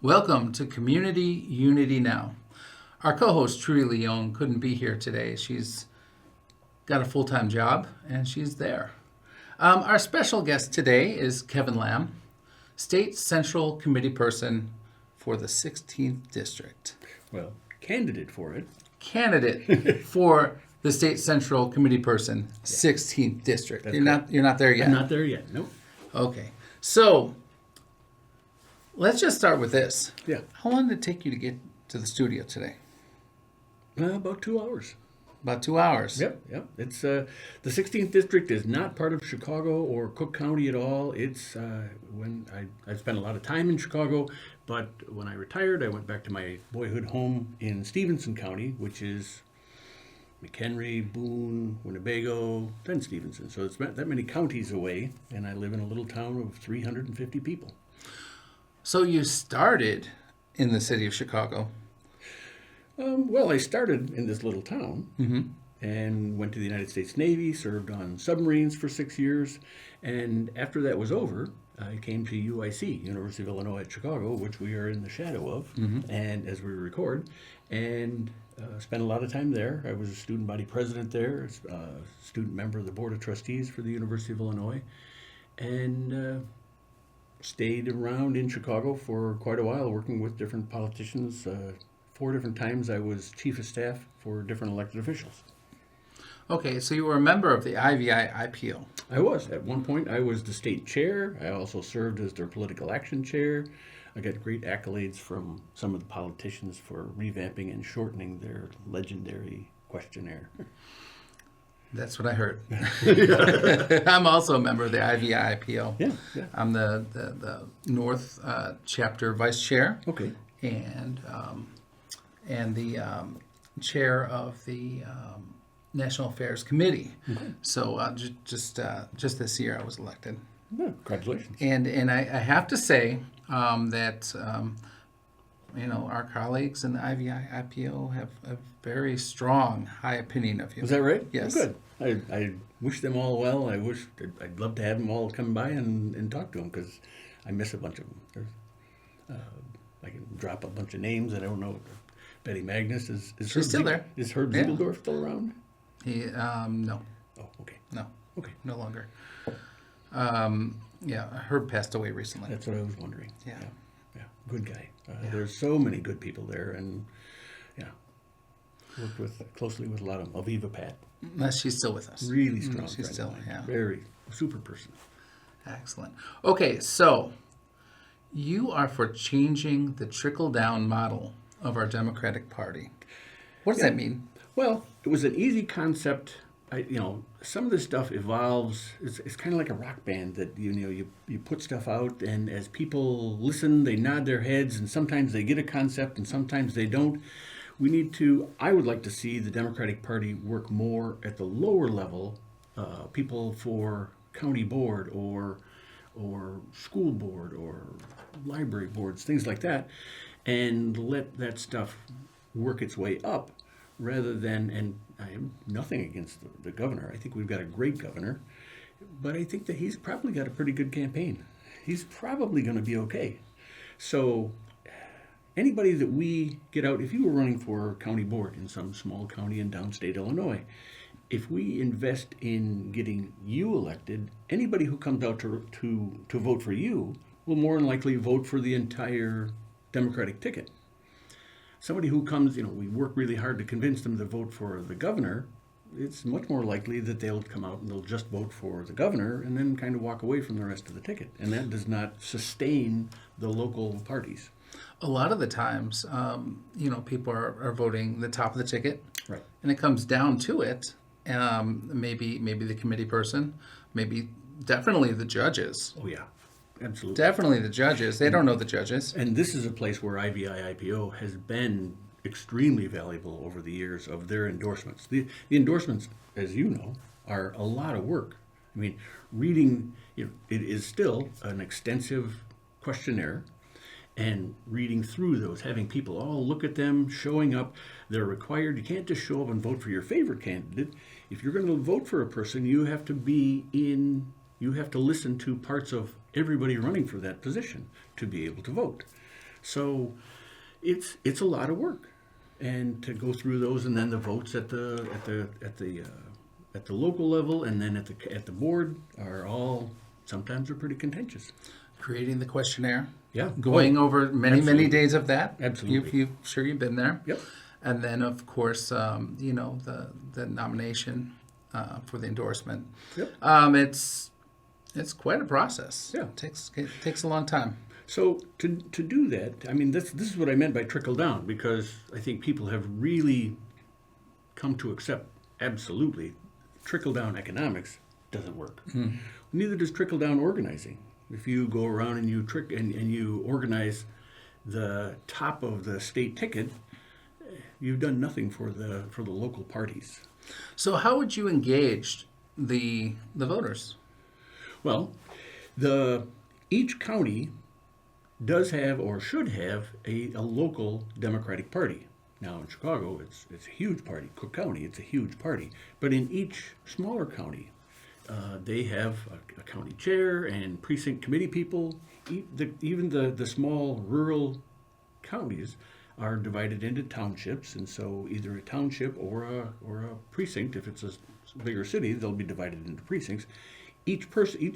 Welcome to Community Unity Now. Our co-host Trudy Leone couldn't be here today. She's got a full-time job and she's there. Our special guest today is Kevin Lamm, State Central Committeeperson for the 16th District. Well, candidate for it. Candidate for the State Central Committeeperson, 16th District. You're not there yet. I'm not there yet. Nope. Okay. So let's just start with this. Yeah. How long did it take you to get to the studio today? About 2 hours. About 2 hours. Yep. It's the 16th District is not part of Chicago or Cook County at all. It's when I spent a lot of time in Chicago, but when I retired, I went back to my boyhood home in Stevenson County, which is McHenry, Boone, Winnebago, then Stevenson. So it's not that many counties away, and I live in a little town of 350 people. So you started in the city of Chicago. Well, I started in this little town and went to the United States Navy, served on submarines for 6 years. And after that was over, I came to UIC, University of Illinois at Chicago, which we are in the shadow of, and as we record, and spent a lot of time there. I was a student body president there, a student member of the Board of Trustees for the University of Illinois, and stayed around in Chicago for quite a while, working with different politicians. 4 different times I was chief of staff for different elected officials. Okay, so you were a member of the IVI-IPO. I was. At one point, I was the state chair. I also served as their political action chair. I got great accolades from some of the politicians for revamping and shortening their legendary questionnaire. That's what I heard. I'm also a member of the IVI-IPO. Yeah. I'm the North chapter vice chair. Okay. And the chair of the National Affairs Committee. Okay. So just this year I was elected. Yeah, congratulations. And I have to say that our colleagues in the IVI-IPO have a very strong, high opinion of you. Is that right? Yes. Well, good. I wish them all well. I'd love to have them all come by and talk to them because I miss a bunch of them. I can drop a bunch of names. I don't know. Betty Magnus is She's still there. Is Herb Ziegeldorf still around? No. Oh, okay. No. Okay. No longer. Herb passed away recently. That's what I was wondering. Yeah. Good guy. There's so many good people there, and worked closely with a lot of them. Aviva Pat. She's still with us. Really strong. She's still, Very super person. Excellent. Okay, so you are for changing the trickle-down model of our Democratic Party. What does that mean? Well, it was an easy concept. Some of this stuff evolves. It's kind of like a rock band that you put stuff out, and as people listen, they nod their heads, and sometimes they get a concept, and sometimes they don't. I would like to see the Democratic Party work more at the lower level, people for county board or school board or library boards, things like that, and let that stuff work its way up rather than, and I have nothing against the governor. I think we've got a great governor, but I think that he's probably got a pretty good campaign. He's probably going to be okay. So anybody that we get out, if you were running for county board in some small county in downstate Illinois, if we invest in getting you elected, anybody who comes out to vote for you will more than likely vote for the entire Democratic ticket. Somebody who comes, we work really hard to convince them to vote for the governor, it's much more likely that they'll come out and they'll just vote for the governor and then kind of walk away from the rest of the ticket. And that does not sustain the local parties. A lot of the times, people are voting the top of the ticket. Right. And it comes down to it. Maybe the committee person, maybe definitely the judges. Oh, yeah. Absolutely. Definitely the judges. They don't know the judges. And this is a place where IVI-IPO has been extremely valuable over the years of their endorsements. The endorsements, as you know, are a lot of work. I mean, reading it is still an extensive questionnaire, and reading through those, having people all look at them, showing up. They're required. You can't just show up and vote for your favorite candidate. If you're going to vote for a person, you have to listen to parts of everybody running for that position to be able to vote. So it's a lot of work, and to go through those, and then the votes at the local level, and then at the board are all sometimes are pretty contentious. Creating the questionnaire. Yeah. Going over many absolutely. days of that. Absolutely. You've been there. Yep. And then, of course, the nomination for the endorsement. Yep. It's quite a process. Yeah. It takes a long time. So to do that, I mean, this is what I meant by trickle down, because I think people have really come to accept absolutely trickle down economics doesn't work. Neither does trickle down organizing. If you go around and you organize the top of the state ticket, you've done nothing for the local parties. So how would you engage the voters? Well, each county does have or should have a local Democratic Party. Now in Chicago, it's a huge party. Cook County, it's a huge party. But in each smaller county, they have a county chair and precinct committee people. Even the small rural counties are divided into townships, and so either a township or a precinct. If it's a bigger city, they'll be divided into precincts. Each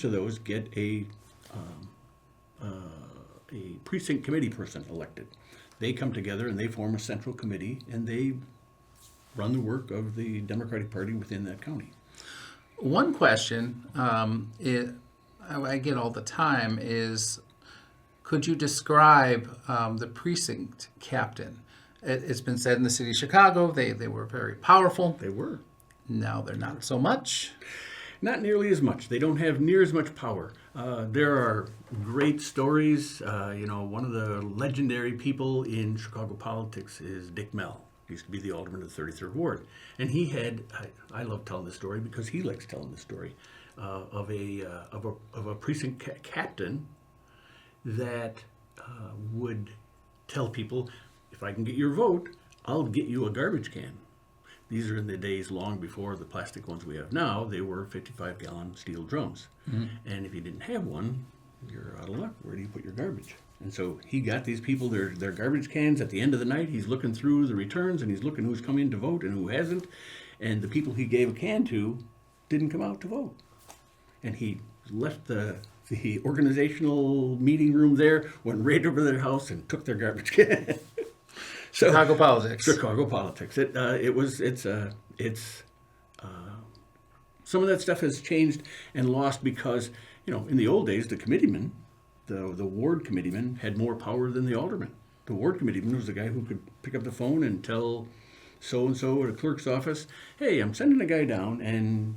of those get a precinct committee person elected. They come together and they form a central committee, and they run the work of the Democratic Party within that county. One question I get all the time is, could you describe the precinct captain? It's been said in the city of Chicago they were very powerful. They were. Now they're not so much. Not nearly as much. They don't have near as much power. There are great stories. One of the legendary people in Chicago politics is Dick Mell. He used to be the alderman of the 33rd Ward. And he had, I love telling this story because he likes telling the story, of a precinct captain that would tell people, if I can get your vote, I'll get you a garbage can. These are in the days long before the plastic ones we have now. They were 55-gallon steel drums. Mm-hmm. And if you didn't have one, you're out of luck. Where do you put your garbage? And so he got these people their garbage cans at the end of the night. He's looking through the returns, and he's looking who's come in to vote and who hasn't. And the people he gave a can to didn't come out to vote. And he left the organizational meeting room there, went right over to their house and took their garbage can. So, Chicago politics. Chicago politics. Some of that stuff has changed and lost because, in the old days, the committeeman, the ward committeeman, had more power than the alderman. The ward committeeman was the guy who could pick up the phone and tell so-and-so at a clerk's office, hey, I'm sending a guy down, and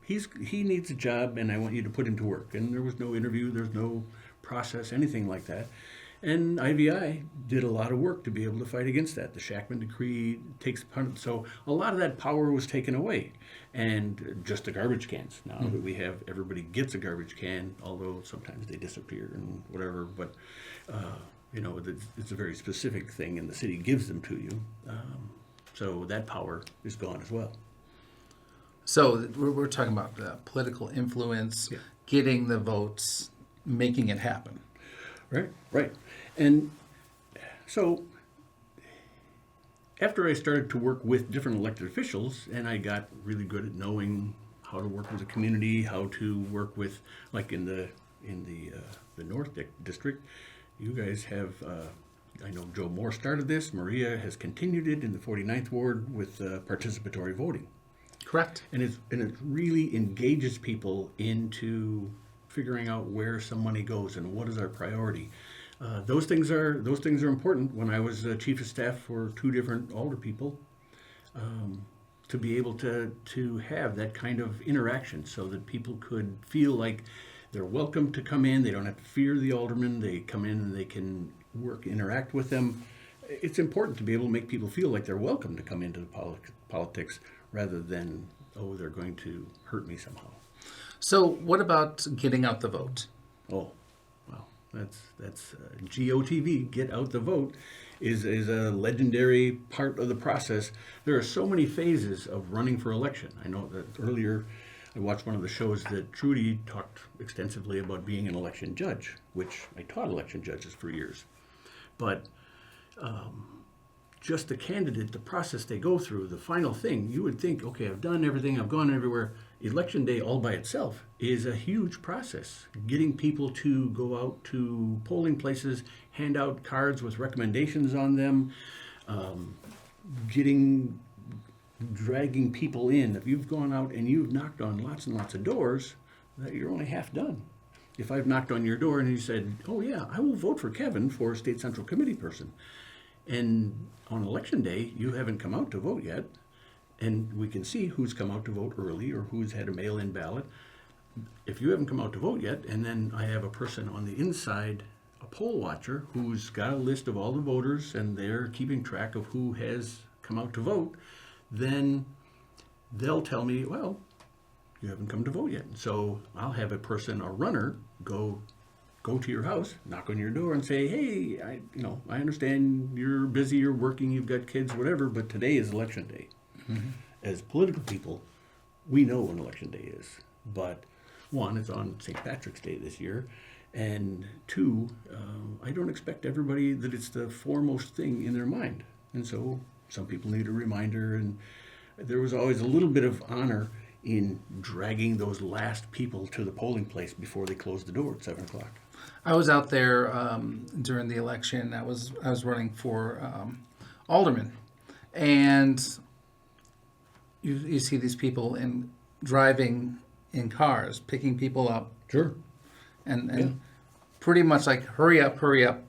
he needs a job, and I want you to put him to work. And there was no interview, there's no process, anything like that. And IVI did a lot of work to be able to fight against that. The Shackman Decree takes part of, so a lot of that power was taken away. And just the garbage cans. Now that we have, everybody gets a garbage can, although sometimes they disappear and whatever. But, it's a very specific thing, and the city gives them to you. So that power is gone as well. So we're talking about political influence, yeah. Getting the votes, making it happen. Right. And so after I started to work with different elected officials, and I got really good at knowing how to work with the community, how to work with, like in the North District, you guys have, I know Joe Moore started this, Maria has continued it in the 49th Ward with participatory voting. Correct. And it really engages people into figuring out where some money goes and what is our priority. Those things are important. When I was chief of staff for two different alder people, to be able to have that kind of interaction so that people could feel like they're welcome to come in. They don't have to fear the alderman. They come in and they can interact with them. It's important to be able to make people feel like they're welcome to come into the politics rather than, they're going to hurt me somehow. So what about getting out the vote? Oh, well, that's GOTV, get out the vote, is a legendary part of the process. There are so many phases of running for election. I know that earlier I watched one of the shows that Trudy talked extensively about being an election judge, which I taught election judges for years. But just the candidate, the process they go through, the final thing, you would think, okay, I've done everything, I've gone everywhere. Election day all by itself is a huge process. Getting people to go out to polling places, hand out cards with recommendations on them, dragging people in. If you've gone out and you've knocked on lots and lots of doors, you're only half done. If I've knocked on your door and you said, oh yeah, I will vote for Kevin for State Central Committeeperson, and on election day you haven't come out to vote yet, and we can see who's come out to vote early or who's had a mail-in ballot. If you haven't come out to vote yet, and then I have a person on the inside, a poll watcher, who's got a list of all the voters and they're keeping track of who has come out to vote, then they'll tell me, well, you haven't come to vote yet. So I'll have a runner, go to your house, knock on your door and say, hey, I understand you're busy, you're working, you've got kids, whatever, but today is election day. Mm-hmm. As political people, we know when election day is. But one, it's on St. Patrick's Day this year. And two, I don't expect everybody that it's the foremost thing in their mind. And so some people need a reminder. And there was always a little bit of honor in dragging those last people to the polling place before they closed the door at 7 o'clock. I was out there during the election. I was running for alderman, and you see these people driving in cars, picking people up. Sure. And pretty much like, hurry up,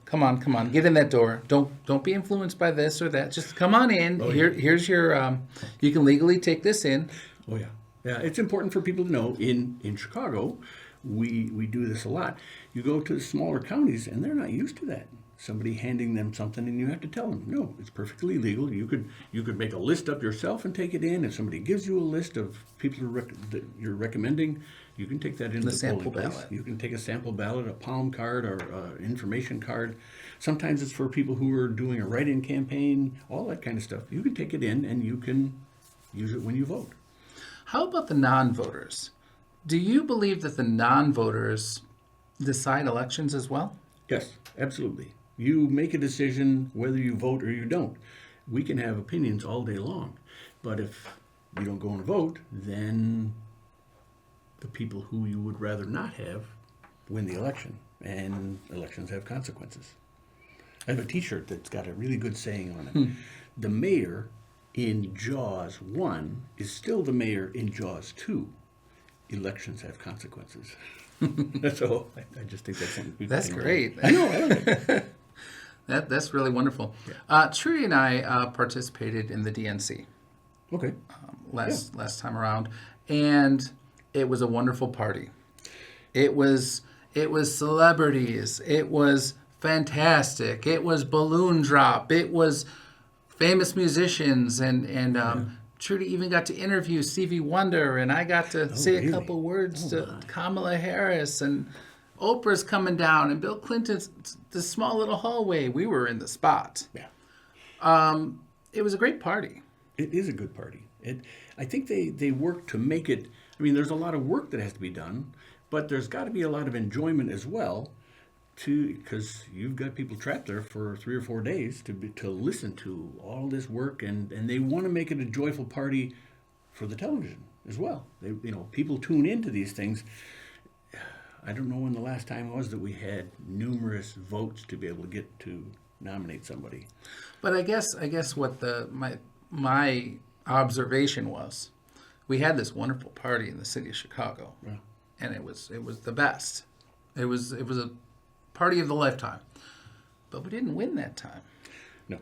come on, get in that door. Don't be influenced by this or that. Just come on in. Oh, Here's your. You can legally take this in. Oh yeah, yeah. It's important for people to know. In Chicago, we do this a lot. You go to the smaller counties, and they're not used to that. Somebody handing them something, and you have to tell them, no, it's perfectly legal. You could make a list up yourself and take it in. If somebody gives you a list of people that you're recommending, you can take that into the polling place. Ballot. You can take a sample ballot, a palm card, or information card. Sometimes it's for people who are doing a write-in campaign, all that kind of stuff. You can take it in, and you can use it when you vote. How about the non-voters? Do you believe that the non-voters decide elections as well? Yes, absolutely. You make a decision whether you vote or you don't. We can have opinions all day long, but if you don't go and vote, then the people who you would rather not have win the election, and elections have consequences. I have a t-shirt that's got a really good saying on it. The mayor in Jaws 1 is still the mayor in Jaws 2. Elections have consequences. So I just think that's something. That's great. I know. That's really wonderful. Yeah. Trudy and I participated in the DNC. Okay. Last time around, and it was a wonderful party. It was celebrities. It was fantastic. It was balloon drop. It was famous musicians, and Trudy even got to interview Stevie Wonder, and I got to say a couple words to Kamala Harris, and Oprah's coming down, and Bill Clinton's the small little hallway. We were in the spot. Yeah. It was a great party. It is a good party. I think they work to make it. I mean, there's a lot of work that has to be done, but there's got to be a lot of enjoyment as well, because you've got people trapped there for 3 or 4 days to listen to all this work, and they want to make it a joyful party for the television as well. People tune into these things. I don't know when the last time was that we had numerous votes to be able to get to nominate somebody. But I guess what my observation was, we had this wonderful party in the city of Chicago, and it was the best. It was a party of the lifetime, but we didn't win that time. No,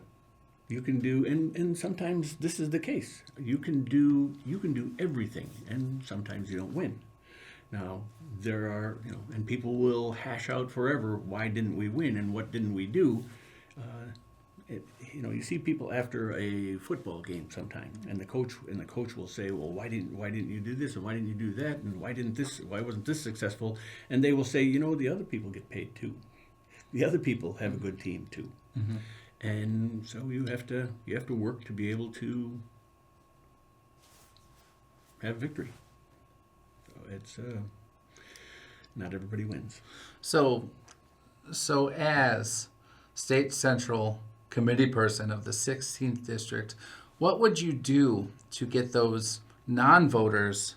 you can do, and sometimes this is the case. You can do everything, and sometimes you don't win. Now, there are, and people will hash out forever, why didn't we win and what didn't we do? you see people after a football game sometime, and the coach will say, "Well, why didn't you do this, and why didn't you do that, and why wasn't this successful?" And they will say, the other people get paid too. The other people have a good team too, and so you have to work to be able to have victory. So it's not everybody wins. So as State Central Committeeperson of the 16th District, what would you do to get those non-voters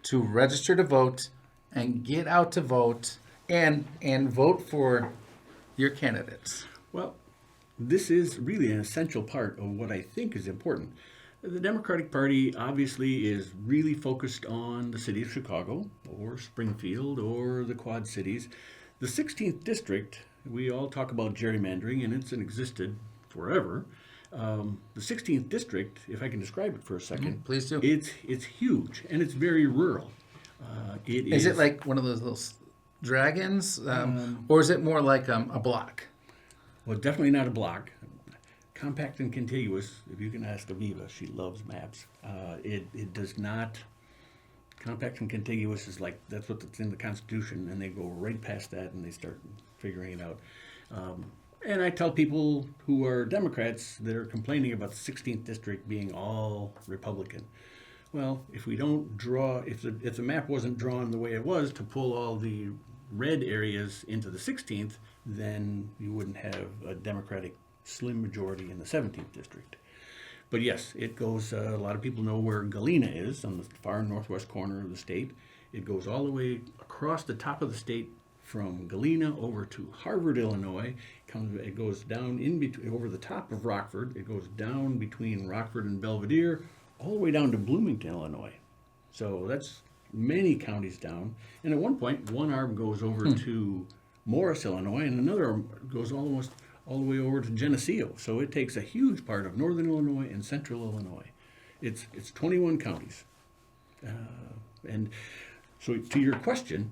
to register to vote and get out to vote and vote for your candidates? Well, this is really an essential part of what I think is important. The Democratic Party obviously is really focused on the city of Chicago or Springfield or the Quad Cities. The 16th District, we all talk about gerrymandering, and it's existed forever. The 16th District, if I can describe it for a second, Please do. It's huge, and it's very rural. Is it like one of those little dragons, or is it more like a block? Well, definitely not a block. Compact and contiguous, if you can ask Aviva, she loves maps. It does not. Compact and contiguous is like, that's what's in the Constitution, and they go right past that and they start figuring it out. And I tell people who are Democrats that are complaining about the 16th District being all Republican. Well, if we don't draw, if the map wasn't drawn the way it was to pull all the red areas into the 16th, then you wouldn't have a Democratic slim majority in the 17th District. But yes, it goes, a lot of people know where Galena is, on the far northwest corner of the state. It goes all the way across the top of the state from Galena over to Harvard, Illinois. It goes down in between, over the top of Rockford. It goes down between Rockford and Belvedere, all the way down to Bloomington, Illinois. So that's many counties down. And at one point, one arm goes over to Morris, Illinois, and another arm goes almost all the way over to Geneseo. So it takes a huge part of northern Illinois and central Illinois. It's 21 counties. And so to your question,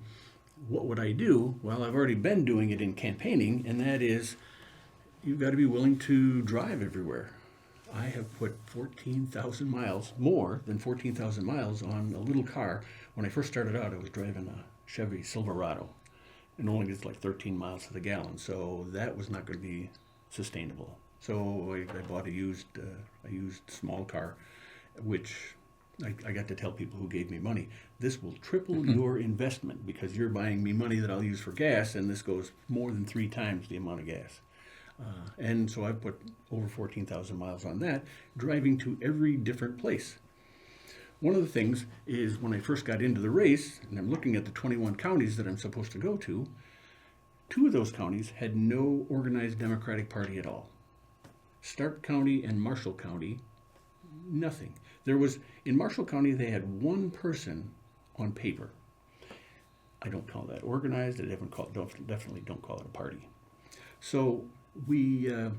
what would I do? Well, I've already been doing it in campaigning, and that is, you've got to be willing to drive everywhere. I have put 14,000 miles, more than 14,000 miles, on a little car. When I first started out, I was driving a Chevy Silverado. It only gets like 13 miles to the gallon, so that was not going to be sustainable. So I bought a used small car, which I got to tell people who gave me money, this will triple your investment because you're buying me money that I'll use for gas, and this goes more than 3 times the amount of gas. And so I put over 14,000 miles on that, driving to every different place. One of the things is when I first got into the race, and I'm looking at the 21 counties that I'm supposed to go to, 2 of those counties had no organized Democratic Party at all. Stark County and Marshall County, nothing. In Marshall County, they had 1 person on paper. I don't call that organized. I definitely don't call it a party. So in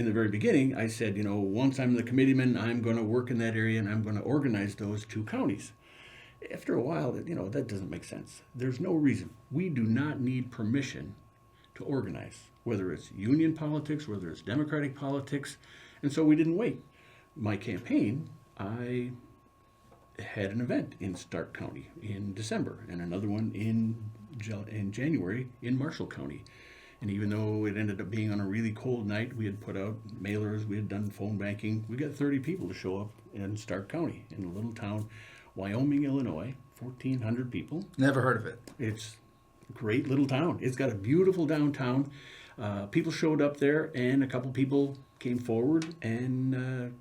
the very beginning, I said, once I'm the committeeman, I'm going to work in that area and I'm going to organize those 2 counties. After a while, that doesn't make sense. There's no reason. We do not need permission to organize, whether it's union politics, whether it's Democratic politics. And so we didn't wait. My campaign, I had an event in Stark County in December and another one in January in Marshall County. And even though it ended up being on a really cold night, we had put out mailers, we had done phone banking. We got 30 people to show up in Stark County, in a little town, Wyoming, Illinois, 1,400 people. Never heard of it. It's a great little town. It's got a beautiful downtown. People showed up there, and a couple people came forward, and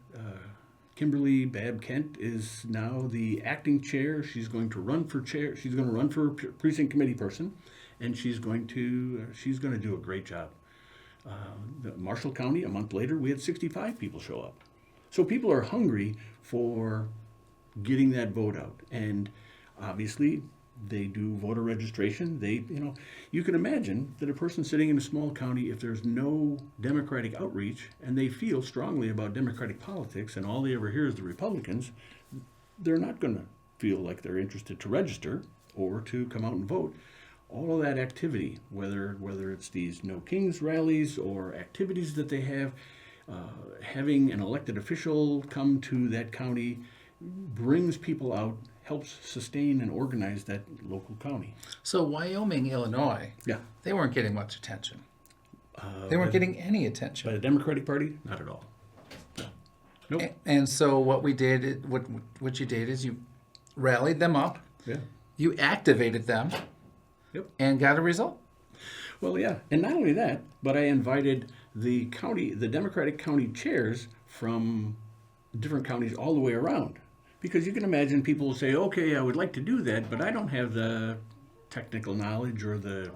Kimberly Babb Kent is now the acting chair. She's going to run for chair. She's going to run for precinct committee person, and she's going to do a great job. Marshall County, a month later, we had 65 people show up. So people are hungry for getting that vote out, and obviously they do voter registration. You can imagine that a person sitting in a small county, if there's no Democratic outreach and they feel strongly about Democratic politics and all they ever hear is the Republicans, they're not going to feel like they're interested to register or to come out and vote. all of that activity, whether it's these No Kings rallies or activities that they have, having an elected official come to that county brings people out, helps sustain and organize that local county. So Wyoming, Illinois, Yeah. they weren't getting much attention. They weren't getting any By attention. the Democratic Party, not at all. No. Nope. And so what we did, what you did is you rallied them up, Yeah. you activated them, Yep. and got a result. Well, yeah, and not only that, but I invited the Democratic county chairs from different counties all the way around. Because you can imagine people will say, okay, I would like to do that, but I don't have the technical knowledge or the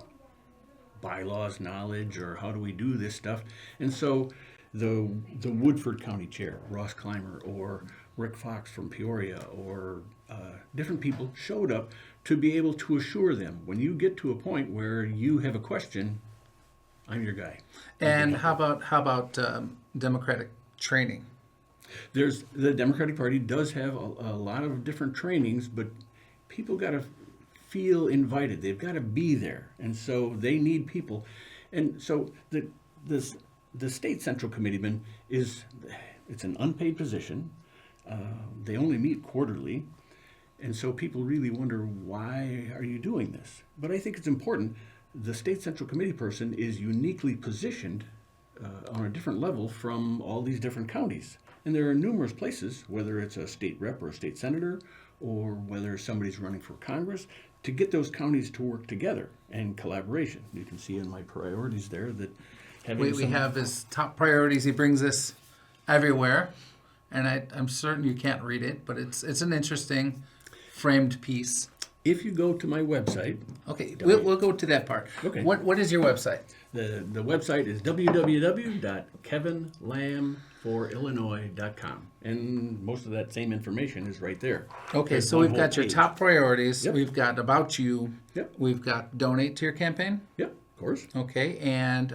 bylaws knowledge or how do we do this stuff. And so the Woodford County chair, Ross Clymer, or Rick Fox from Peoria, or different people showed up to be able to assure them, when you get to a point where you have a question, I'm your guy. And how about Democratic training? The Democratic Party does have a lot of different trainings, but people got to feel invited. They've got to be there, and so they need people. And so the State Central Committeeman it's an unpaid position. They only meet quarterly, and so people really wonder, why are you doing this? But I think it's important. The State Central Committeeperson is uniquely positioned on a different level from all these different counties. And there are numerous places, whether it's a state rep or a state senator, or whether somebody's running for Congress, to get those counties to work together and collaboration. You can see in my priorities there that having We have his top priorities. He brings this everywhere, and I'm certain you can't read it, but it's an interesting framed piece. If you go to my website, Okay, we'll go to that part. Okay. What is your website? the website is www.kevinlammforillinois.com, and most of that same information is right there. Okay, There's so one we've whole got your page. top priorities. Yep. We've got about you. Yep. We've got donate to your campaign. Yep, of course. Okay, and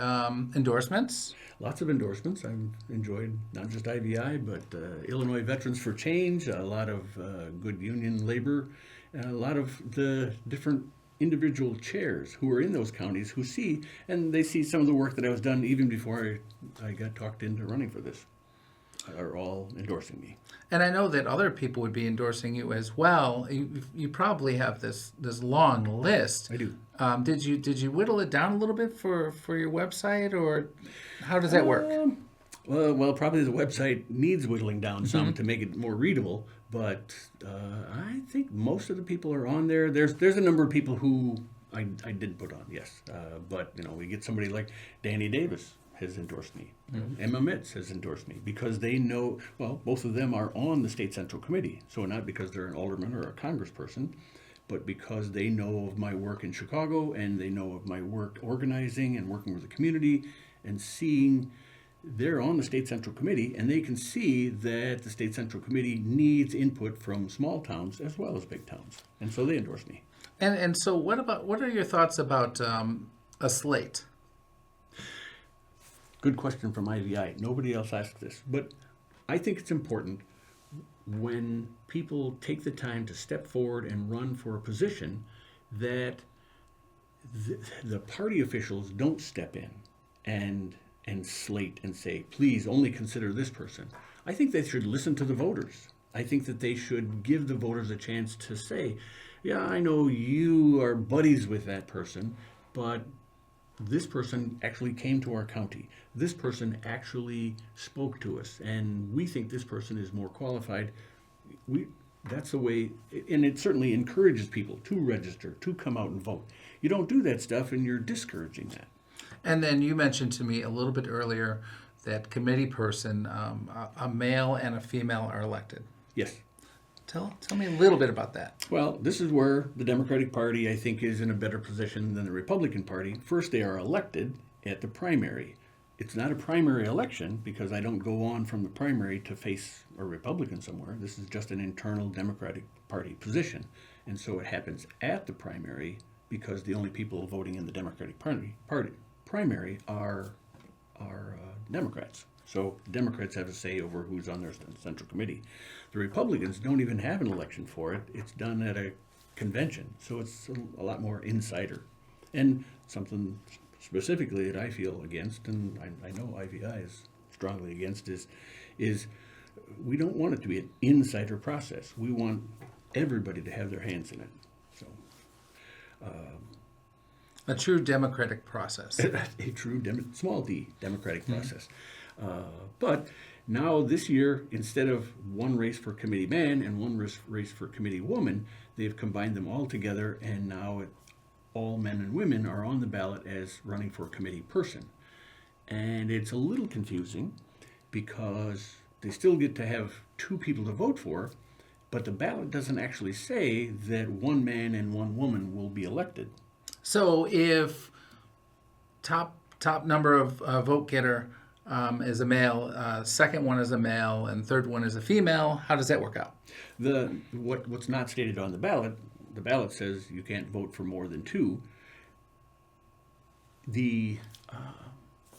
endorsements. Lots of endorsements. I've enjoyed not just IVI, but Illinois Veterans for Change, a lot of good union labor, and a lot of the different individual chairs who are in those counties who see, and they see some of the work that I was done even before I got talked into running for this, are all endorsing me. And I know that other people would be endorsing you as well. You probably have this long list. I do. Did you whittle it down a little bit for your website, or how does that work? Well, probably the website needs whittling down some to make it more readable, but I think most of the people are on there. There's a number of people who I did put on, yes. But, we get somebody like Danny Davis has endorsed me. Emma Mitz has endorsed me because they know, well, both of them are on the State Central Committee. So not because they're an alderman or a congressperson, but because they know of my work in Chicago and they know of my work organizing and working with the community and seeing. They're on the State Central Committee, and they can see that the State Central Committee needs input from small towns as well as big towns, and so they endorse me. And so what are your thoughts about a slate? Good question from IVI. Nobody else asked this, but I think it's important when people take the time to step forward and run for a position that the party officials don't step in and slate and say, please only consider this person. I think they should listen to the voters. I think that they should give the voters a chance to say, yeah, I know you are buddies with that person, but this person actually came to our county. This person actually spoke to us, and we think this person is more qualified. That's the way, and it certainly encourages people to register, to come out and vote. You don't do that stuff, and you're discouraging that. And then you mentioned to me a little bit earlier that committee person, a male and a female are elected. Yes. Tell me a little bit about that. Well, this is where the Democratic Party, I think, is in a better position than the Republican Party. First, they are elected at the primary. It's not a primary election because I don't go on from the primary to face a Republican somewhere. This is just an internal Democratic Party position. And so it happens at the primary because the only people voting in the Democratic Party primary are Democrats. So Democrats have a say over who's on their central committee. The Republicans don't even have an election for it. It's done at a convention, so it's a lot more insider. And something specifically that I feel against, and I know IVI is strongly against, is we don't want it to be an insider process. We want everybody to have their hands in it. So, A true democratic process. a true small d democratic process. But now this year, instead of one race for committee man and one race for committee woman, they've combined them all together, and now all men and women are on the ballot as running for committee person. And it's a little confusing because they still get to have two people to vote for, but the ballot doesn't actually say that one man and one woman will be elected. So if top number of vote getter is a male, second one is a male, and third one is a female, how does that work out? What's not stated on the ballot says you can't vote for more than two. The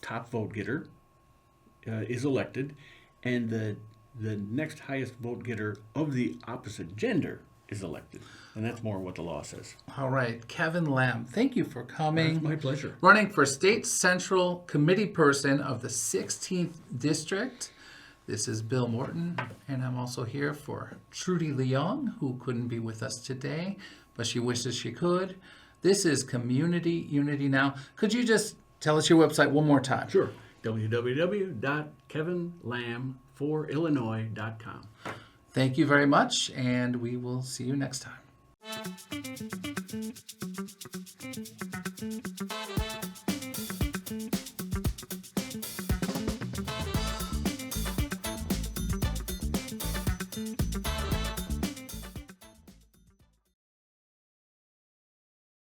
top vote getter is elected, and the next highest vote getter of the opposite gender is elected. And that's more what the law says. All right, Kevin Lamm, thank you for coming. My pleasure. Running for State Central Committeeperson of the 16th District. This is Bill Morton, and I'm also here for Trudy Leong, who couldn't be with us today, but she wishes she could. This is Community Unity Now. Could you just tell us your website one more time? Sure. www.kevinlamm4illinois.com. Thank you very much, and we will see you next time.